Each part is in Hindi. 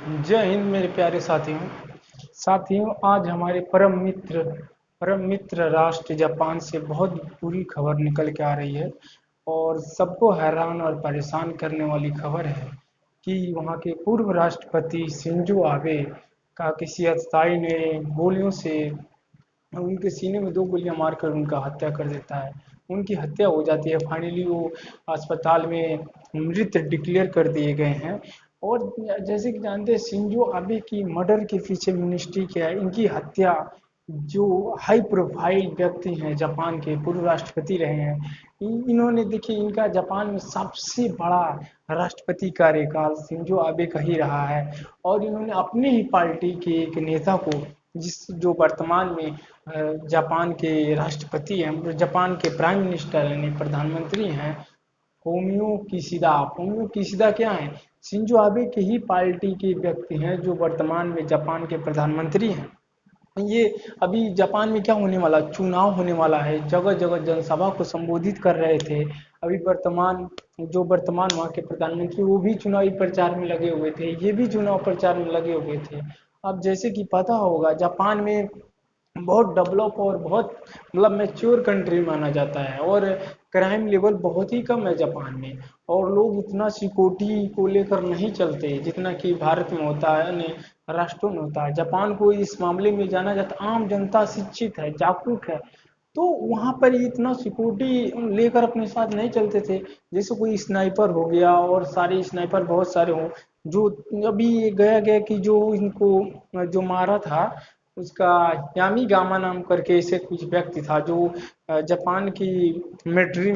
जय हिंद मेरे प्यारे साथियों। आज हमारे परम मित्र राष्ट्र जापान से बहुत बुरी खबर निकल के आ रही है और सबको हैरान और परेशान करने वाली खबर है कि वहाँ के पूर्व राष्ट्रपति शिंजो आबे का किसी अस्थाई ने गोलियों से उनके सीने में 2 गोलियां मारकर उनका हत्या कर देता है। उनकी हत्या हो जाती है। फाइनली वो अस्पताल में मृत डिक्लेयर कर दिए गए हैं। और जैसे कि जानते हैं शिंजो आबे की मर्डर के पीछे मिनिस्ट्री क्या है, इनकी हत्या जो हाई प्रोफाइल व्यक्ति हैं, जापान के पूर्व राष्ट्रपति रहे हैं, इन्होंने देखिए इनका जापान में सबसे बड़ा राष्ट्रपति कार्यकाल शिंजो आबे का ही रहा है। और इन्होंने अपनी ही पार्टी के एक नेता को, जिस जो वर्तमान में जापान के राष्ट्रपति हैं, जापान के प्राइम मिनिस्टर यानी प्रधानमंत्री हैं, फोमियो किशिदा क्या है, शिंजो आबे की ही पार्टी के व्यक्ति हैं जो वर्तमान में जापान के प्रधानमंत्री हैं। ये अभी जापान में क्या होने वाला, चुनाव होने वाला है, जगह जगह जनसभा को संबोधित कर रहे थे। अभी वर्तमान वहाँ के प्रधानमंत्री वो भी चुनावी प्रचार में लगे हुए थे, ये भी चुनाव प्रचार में लगे हुए थे। अब जैसे कि पता होगा जापान में बहुत डेवलप और बहुत मतलब मैच्योर कंट्री माना जाता है और क्राइम लेवल बहुत ही कम है जापान में। और लोग इतना सिक्योरिटी को लेकर नहीं चलते जितना कि भारत में होता है, अन्य राष्ट्रों में होता है। जापान को इस मामले में जाना जाता, आम जनता शिक्षित है, जागरूक है, तो वहाँ पर इतना सिक्योरिटी लेकर अपने साथ नहीं चलते थे। जैसे कोई स्नाइपर हो गया, और सारे स्नाइपर बहुत सारे हों, जो अभी ये गया गया कि जो इनको जो मारा था, उसका यामी गामा नाम करके ऐसे कुछ व्यक्ति था जो जापान की मिलिट्री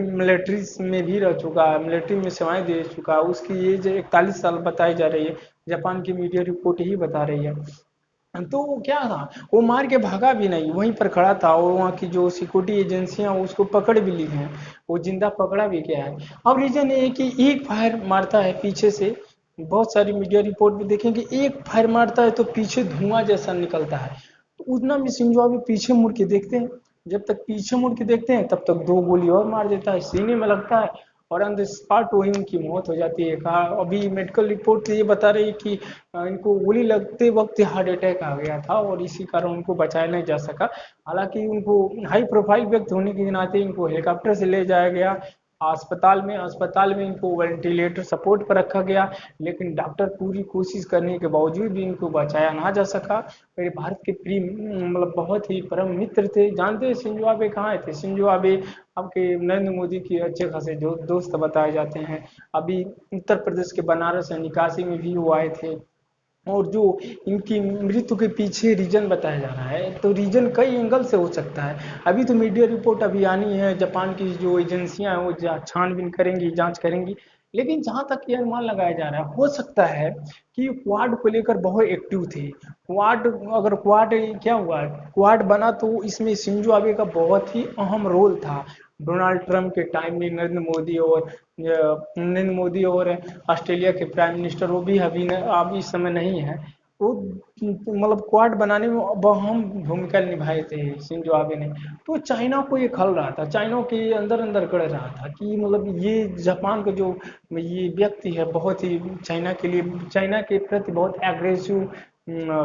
में भी रह चुका है, मिलिट्री में सेवाएं दे चुका है। उसकी एज 41 साल बताई जा रही है, जापान की मीडिया रिपोर्ट ही बता रही है। तो वो क्या था, वो मार के भागा भी नहीं, वहीं पर खड़ा था और वहाँ की जो सिक्योरिटी एजेंसियां उसको पकड़ भी ली हैं, वो जिंदा पकड़ा भी गया है। अब रीजन ये है कि एक फायर मारता है पीछे से, बहुत सारी मीडिया रिपोर्ट में देखेंगे, एक फायर मारता है तो पीछे धुआं जैसा निकलता है। तो उतना में सिंजो अभी पीछे मुड़ के देखते हैं, जब तक पीछे मुड़ के देखते हैं तब तक 2 गोली और मार देता है, सीने में लगता है और ऑन द स्पॉट वही उनकी मौत हो जाती है। कहा अभी मेडिकल रिपोर्ट ये बता रही है कि इनको गोली लगते वक्त हार्ट अटैक आ गया था और इसी कारण उनको बचाया नहीं जा सका। हालांकि उनको हाई प्रोफाइल व्यक्ति होने के नाते इनको हेलीकॉप्टर से ले जाया गया अस्पताल में इनको वेंटिलेटर सपोर्ट पर रखा गया, लेकिन डॉक्टर पूरी कोशिश करने के बावजूद भी इनको बचाया ना जा सका। मेरे भारत के प्रिय मतलब बहुत ही परम मित्र थे। जानते हैं शिंजो आबे कहाँ थे? शिंजो आबे आपके नरेंद्र मोदी के अच्छे खासे दोस्त बताए जाते हैं। अभी उत्तर प्रदेश के बनारस या निकासी में भी वो आए थे। और जो इनकी मृत्यु के पीछे रीजन बताया जा रहा है, तो रीजन कई एंगल से हो सकता है। अभी तो मीडिया रिपोर्ट अभी आनी है, जापान की जो एजेंसियां हैं वो छानबीन करेंगी, जांच करेंगी। लेकिन जहां तक ये अनुमान लगाया जा रहा है, हो सकता है कि क्वाड को लेकर बहुत एक्टिव थे। क्वाड, अगर क्वाड क्या हुआ, क्वाड बना तो इसमें शिंजो आबे का बहुत ही अहम रोल था। डोनाल्ड ट्रंप के टाइम में नरेंद्र मोदी और ऑस्ट्रेलिया के प्राइम मिनिस्टर, वो भी अभी इस समय नहीं है, वो मतलब क्वाड बनाने में अहम भूमिका निभाए थे शिंजो आबे ने। तो चाइना को ये खल रहा था, चाइना के अंदर अंदर गड़ रहा था कि मतलब ये जापान का जो ये व्यक्ति है बहुत ही चाइना के प्रति बहुत एग्रेसिव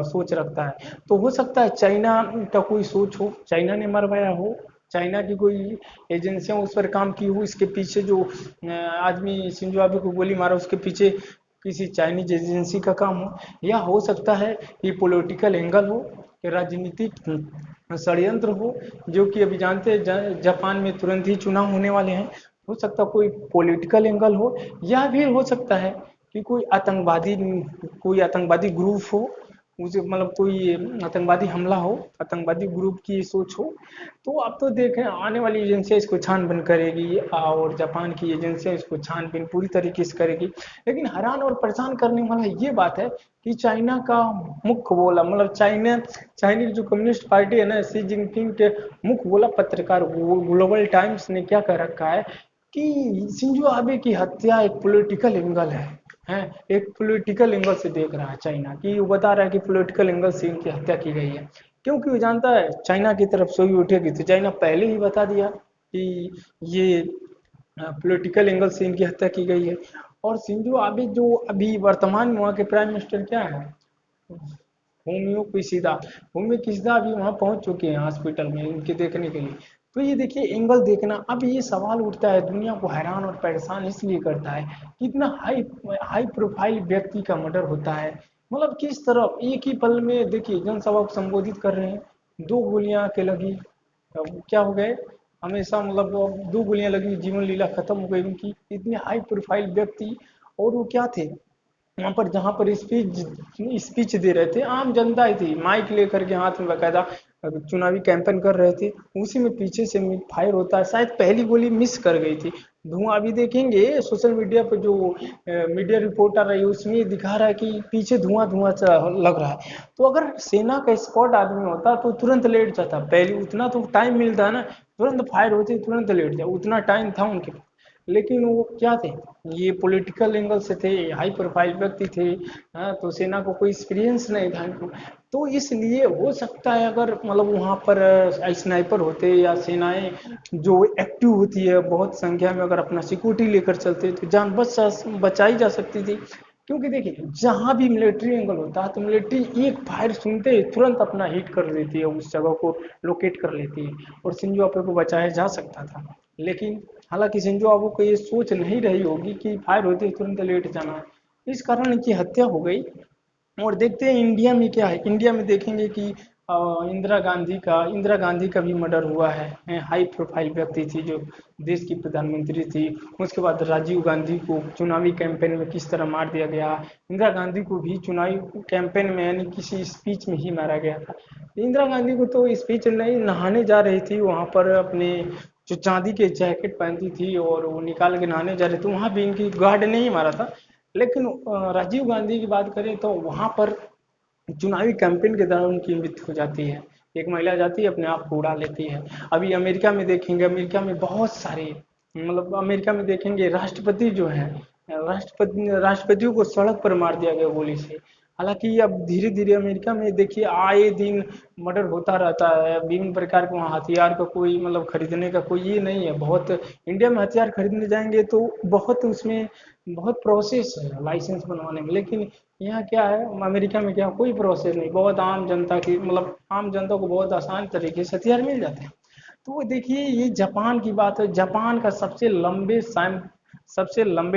सोच रखता है। तो हो सकता है चाइना का कोई सोच हो, चाइना ने मरवाया हो, चाइना की कोई एजेंसियां उस पर काम की हो, इसके पीछे जो आदमी शिंजो आबे को गोली मारा उसके पीछे किसी चाइनीज एजेंसी का काम हो। या हो सकता है कि पॉलिटिकल एंगल हो, कि राजनीतिक षड्यंत्र हो, जो कि अभी जानते हैं जापान में तुरंत ही चुनाव होने वाले हैं। हो सकता है कोई पॉलिटिकल एंगल हो, या फिर हो सकता है कि कोई आतंकवादी ग्रुप हो, उसे मतलब कोई आतंकवादी हमला हो, आतंकवादी ग्रुप की सोच हो। तो अब तो देखें आने वाली एजेंसियां इसको छानबीन करेगी और जापान की एजेंसियां इसको छानबीन पूरी तरीके से करेगी। लेकिन हैरान और परेशान करने वाला ये बात है कि चाइना का मुख्य बोला, मतलब चाइनीज जो कम्युनिस्ट पार्टी है ना, शी जिनपिंग के मुख्य बोला पत्रकार ग्लोबल टाइम्स ने क्या कर रखा है कि शिंजो आबे की हत्या एक पॉलिटिकल एंगल है, एक पॉलिटिकल एंगल से देख रहा है चाइना, कि वो बता रहा है कि पॉलिटिकल एंगल से इनकी हत्या की गई है। क्योंकि वो जानता है चाइना की तरफ से ही उठेगी, तो चाइना पहले ही बता दिया कि ये पॉलिटिकल एंगल से इनकी हत्या की गई है। और शिंजो आबे जो अभी वर्तमान में वहाँ के प्राइम मिनिस्टर क्या है, होमियो किशिदा। होमियो किशिदा अभी वहाँ पहुँच चुके हैं हॉस्पिटल में उनके देखने के लिए। तो ये देखिए एंगल देखना, अब ये सवाल उठता है, दुनिया को हैरान और परेशान इसलिए करता है कि इतना हाई हाई प्रोफाइल व्यक्ति का मर्डर होता है। मतलब किस तरह एक ही पल में देखिए जनसभा को संबोधित कर रहे हैं, दो गोलियां के लगी, अब क्या हो गए, हमेशा मतलब वो दो गोलियां लगी, जीवन लीला खत्म हो गई उनकी। इतने हाई प्रोफाइल व्यक्ति, और वो क्या थे वहां पर, जहां पर स्पीच स्पीच दे रहे थे, आम जनता ही थी, माइक लेकर के हाथ में बकायदा चुनावी कैंपेन कर रहे थे, उसी में पीछे से फायर होता है, शायद पहली गोली मिस कर गई थी। धुआं अभी देखेंगे सोशल मीडिया पर जो मीडिया रिपोर्टर है उसमें दिखा रहा है कि पीछे धुआं धुआं सा लग रहा है। तो अगर सेना का स्क्वाड आदमी होता तो तुरंत लेट जाता, पहले उतना तो टाइम मिलता है ना, तुरंत फायर होती तुरंत लेट जाए, उतना टाइम था उनके पास। लेकिन वो क्या थे, ये पॉलिटिकल एंगल से थे, हाई प्रोफाइल व्यक्ति थे। हाँ, तो सेना को कोई एक्सपीरियंस नहीं था इनको। तो इसलिए हो सकता है अगर मतलब वहाँ पर स्नाइपर होते या सेनाएं जो एक्टिव होती है बहुत संख्या में, अगर अपना सिक्योरिटी लेकर चलते तो जान बचाई जा सकती थी। क्योंकि देखिए जहां भी मिलिट्री एंगल होता है तो मिलिट्री एक फायर सुनते ही तुरंत अपना हिट कर देती है, उस जगह को लोकेट कर लेती है, और सिंजो आपे को बचाया जा सकता था। लेकिन हालांकि सिंजो आबू को ये सोच नहीं रही होगी कि फायर होते ही तुरंत लेट जाना है, इस कारण इनकी हत्या हो गई। और देखते हैं इंडिया में क्या है, इंडिया में देखेंगे कि इंदिरा गांधी का भी मर्डर हुआ है, हाई प्रोफाइल व्यक्ति थी जो देश की प्रधानमंत्री थी। उसके बाद राजीव गांधी को चुनावी कैंपेन में किस तरह मार दिया गया, इंदिरा गांधी को भी चुनावी कैंपेन में यानी किसी स्पीच में ही मारा गया था। इंदिरा गांधी को तो स्पीच नहीं, नहाने जा रही थी वहां पर, अपने जो चांदी के जैकेट पहनती थी और वो निकाल के नहाने जा रहे थे, वहां भी इनकी गार्ड ने ही मारा था। लेकिन राजीव गांधी की बात करें तो वहां पर चुनावी कैंपेन के दौरान उनकी मृत्यु हो जाती है, एक महिला जाती है अपने आप को उड़ा लेती है। अभी अमेरिका में देखेंगे, अमेरिका में बहुत सारे, मतलब अमेरिका में देखेंगे राष्ट्रपति जो है, राष्ट्रपतियों को सड़क पर मार दिया गया गोली से। हालांकि अब धीरे धीरे अमेरिका में देखिए आए दिन मर्डर होता रहता है, विभिन्न प्रकार के, वहाँ हथियार का कोई मतलब खरीदने का कोई ये नहीं है, बहुत इंडिया में हथियार खरीदने जाएंगे तो बहुत उसमें बहुत प्रोसेस है लाइसेंस बनवाने में। लेकिन यहाँ क्या है, अमेरिका में क्या, कोई प्रोसेस नहीं, बहुत आम जनता की मतलब आम जनता को बहुत आसान तरीके से हथियार मिल जाते हैं। तो वो देखिए ये जापान की बात है, जापान का सबसे लंबे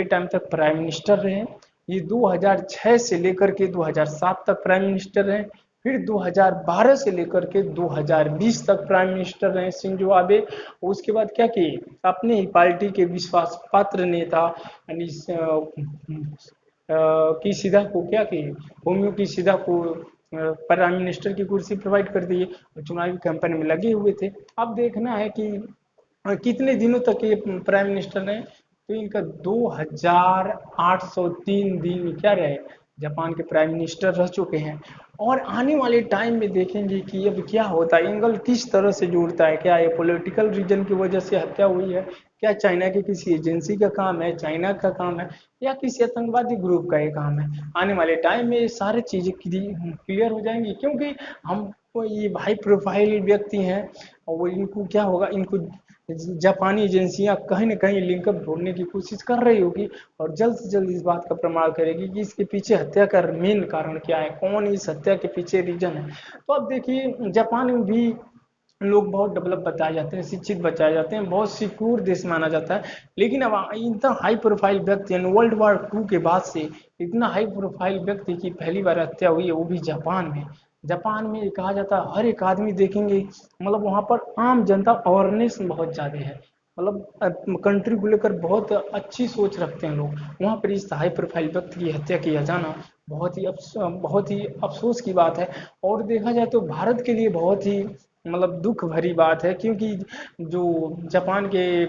टाइम तक प्राइम मिनिस्टर रहे, ये 2006 से लेकर के 2007 तक प्राइम मिनिस्टर रहे, फिर 2012 से लेकर के 2020 तक प्राइम मिनिस्टर रहे शिंजो आबे। उसके बाद क्या किए, अपने ही पार्टी के विश्वास पात्र नेता यानी की सीधा को क्या किए, होमियो की सीधा को प्राइम मिनिस्टर की कुर्सी प्रोवाइड कर दी और चुनावी कैंपेन में लगे हुए थे। अब देखना है कि कितने दिनों तक ये प्राइम मिनिस्टर रहे। तो इनका 2803 दिन क्या रहे, जापान के प्राइम मिनिस्टर रह चुके हैं। और आने वाले टाइम में देखेंगे कि अब क्या होता है, एंगल किस तरह से जुड़ता है, क्या ये पॉलिटिकल रीजन की वजह से हत्या हुई है, क्या चाइना की किसी एजेंसी का काम है, चाइना का काम है, या किसी आतंकवादी ग्रुप का ये काम है। आने वाले टाइम में ये सारी चीजें क्लियर हो जाएंगी, क्योंकि हम ये हाई प्रोफाइल व्यक्ति हैं, और वो इनको क्या होगा, इनको जापानी एजेंसियां कहीं ना कहीं लिंकअप ढूंढने की कोशिश कर रही होगी, और जल्द से जल्द इस बात का प्रमाण करेगी कि इसके पीछे हत्या का मेन कारण क्या है, कौन इस हत्या के पीछे रीजन है। तो अब देखिए जापान में भी लोग बहुत डेवलप बताए जाते हैं, शिक्षित बताए जाते हैं, बहुत सिक्योर देश माना जाता है। लेकिन अब इतना हाई प्रोफाइल व्यक्ति वर्ल्ड वार 2 के बाद से इतना हाई प्रोफाइल व्यक्ति की पहली बार हत्या हुई है, वो भी जापान में। जापान में कहा जाता है हर एक आदमी देखेंगे, मतलब वहाँ पर आम जनता अवेयरनेस बहुत ज़्यादा है, मतलब कंट्री को लेकर बहुत अच्छी सोच रखते हैं लोग। वहाँ पर इस हाई प्रोफाइल व्यक्ति की हत्या किया जाना बहुत ही अफसोस की बात है। और देखा जाए तो भारत के लिए बहुत ही मतलब दुख भरी बात है, क्योंकि जो जापान के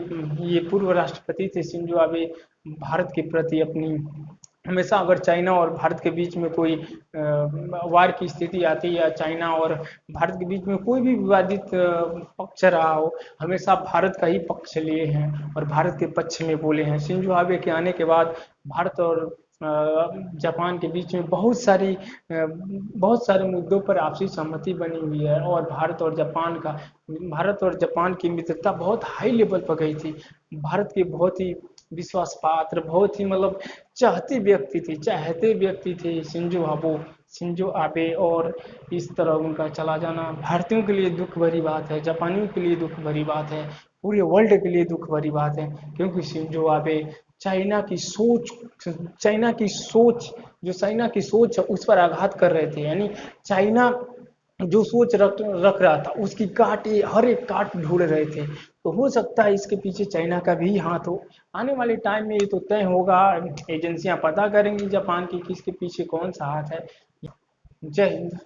ये पूर्व राष्ट्रपति थे शिंजो आबे, भारत के प्रति अपनी हमेशा, अगर चाइना और भारत के बीच में कोई वार की स्थिति आती है, या चाइना और भारत के बीच में कोई भी विवादित पक्ष रहा हो, हमेशा भारत का ही पक्ष लिए हैं और भारत के पक्ष में बोले हैं। शिंजो आबे के आने के बाद भारत और जापान के बीच में बहुत सारे मुद्दों पर आपसी सहमति बनी हुई है, और भारत और जापान की मित्रता बहुत हाई लेवल पर गई थी। भारत के बहुत ही विश्वास पात्र, बहुत ही मतलब चाहते व्यक्ति थे शिंजो आबे। और इस तरह उनका चला जाना भारतीयों के लिए दुख भरी बात है, जापानियों के लिए दुख भरी बात है, पूरे वर्ल्ड के लिए दुख भरी बात है। क्योंकि शिंजो आबे चाइना की सोच चाइना की सोच है उस पर आघात कर रहे थे। यानी चाइना जो सोच रख रहा था उसकी हर एक काट ढूंढ रहे थे। तो हो सकता है इसके पीछे चाइना का भी हाथ हो। आने वाले टाइम में ये तो तय होगा, एजेंसियां पता करेंगी जापान की किसके पीछे कौन सा हाथ है। जय हिंद।